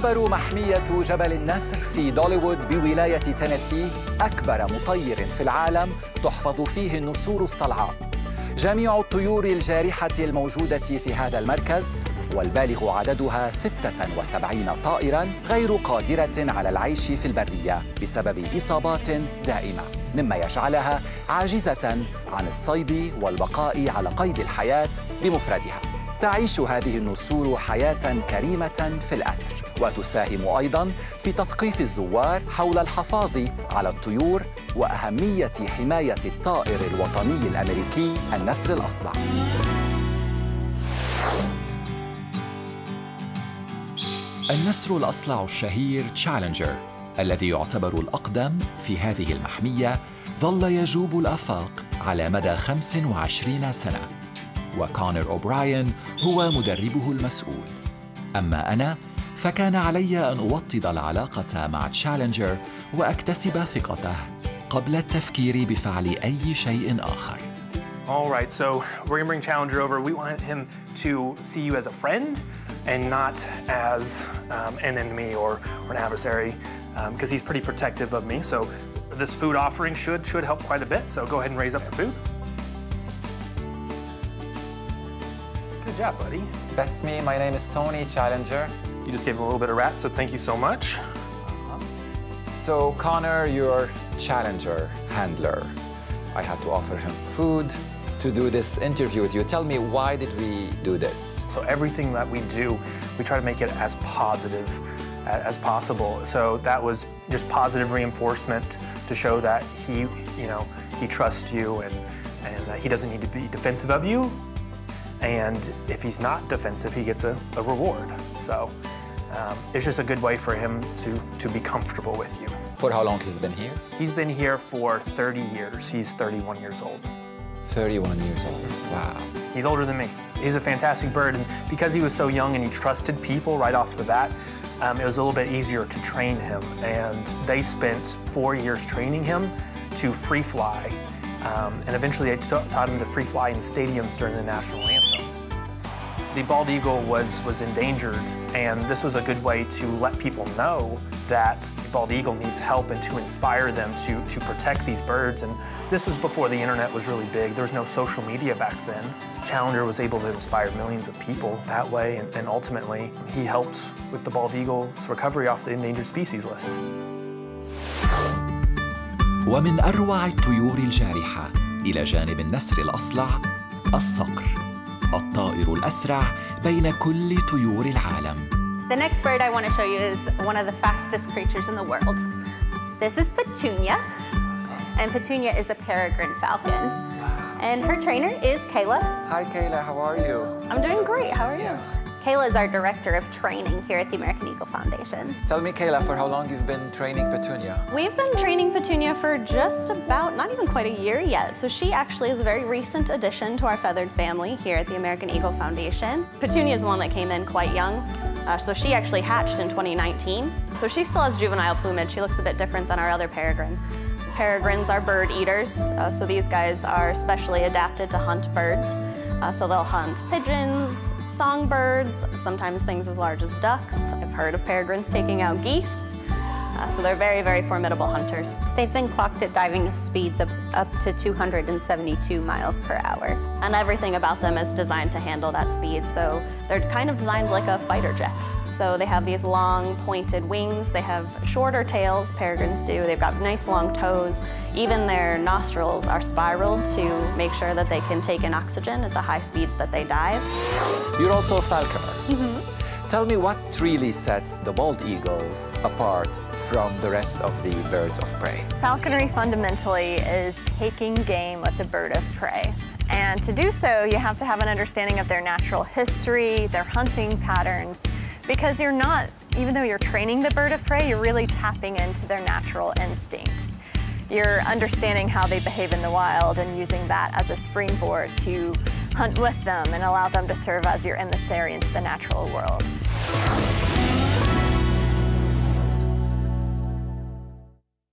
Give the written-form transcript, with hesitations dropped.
تعتبر محمية جبل النسر في دوليوود بولاية تينيسي أكبر مطير في العالم تحفظ فيه النسور الصلعاء. جميع الطيور الجارحة الموجودة في هذا المركز والبالغ عددها 76 طائراً غير قادرة على العيش في البرية بسبب إصابات دائمة، مما يجعلها عاجزة عن الصيد والبقاء على قيد الحياة بمفردها. تعيش هذه النسور حياة كريمة في الأسر، وتساهم أيضاً في تثقيف الزوار حول الحفاظ على الطيور وأهمية حماية الطائر الوطني الأمريكي النسر الأصلع. النسر الأصلع الشهير تشالنجر الذي يعتبر الأقدم في هذه المحمية ظل يجوب الآفاق على مدى 25 سنة، وكونر أوبراين هو مدربه المسؤول. أما أنا فكان علي أن أوطد العلاقة مع تشالنجر وأكتسب ثقته قبل التفكير بفعل أي شيء آخر. All right, so we're gonna bring Challenger over. We want him to see you as a friend and not as an enemy or an adversary, because he's pretty protective of me. So this food offering should help quite a bit. So go ahead and raise up the food. Good job, buddy. That's me. My name is Tony Challenger. You just gave him a little bit of rat, so thank you so much. So Connor, your Challenger handler. I had to offer him food to do this interview with you. Tell me, why did we do this? So everything that we do, we try to make it as positive as possible. So that was just positive reinforcement to show that he trusts you and that he doesn't need to be defensive of you. And if he's not defensive, he gets a reward. So it's just a good way for him to be comfortable with you. For how long he's been here? He's been here for 30 years. He's 31 years old. 31 years old. Wow. He's older than me. He's a fantastic bird, and because he was so young and he trusted people right off the bat, it was a little bit easier to train him. And they spent 4 years training him to free fly, and eventually they taught him to free fly in stadiums during the national anthem. The bald eagle was endangered, and this was a good way to let people know that the bald eagle needs help and to inspire them to protect these birds. And this was before the internet was really big. There was no social media back then. Challenger was able to inspire millions of people that way, and ultimately he helped with the bald eagle's recovery off the endangered species list. ومن أروع الطيور الجارحة إلى جانب النسر الأصلع الصقر، الطائر الأسرع بين كل طيور العالم. The next bird I want to show you is one of the fastest creatures in the world. This is Petunia, and Petunia is a peregrine falcon. And her trainer is Kayla. Hi Kayla, how are you? I'm doing great, how are you? Kayla is our director of training here at the American Eagle Foundation. Tell me, Kayla, for how long you've been training Petunia? We've been training Petunia for just about, not even quite a year yet. So she actually is a very recent addition to our feathered family here at the American Eagle Foundation. Petunia is one that came in quite young. So she actually hatched in 2019. So she still has juvenile plumage. She looks a bit different than our other peregrine. Peregrines are bird eaters. So these guys are specially adapted to hunt birds. So they'll hunt pigeons, songbirds, sometimes things as large as ducks. I've heard of peregrines taking out geese. So they're very, very formidable hunters. They've been clocked at diving speeds of up to 272 miles per hour. And everything about them is designed to handle that speed. So they're kind of designed like a fighter jet. So they have these long pointed wings. They have shorter tails, peregrines do. They've got nice long toes. Even their nostrils are spiraled to make sure that they can take in oxygen at the high speeds that they dive. You're also a falconer. Tell me what really sets the bald eagles apart from the rest of the birds of prey. Falconry fundamentally is taking game with a bird of prey. And to do so, you have to have an understanding of their natural history, their hunting patterns, because you're not, even though you're training the bird of prey, you're really tapping into their natural instincts. You're understanding how they behave in the wild and using that as a springboard to hunt with them and allow them to serve as your emissary into the natural world.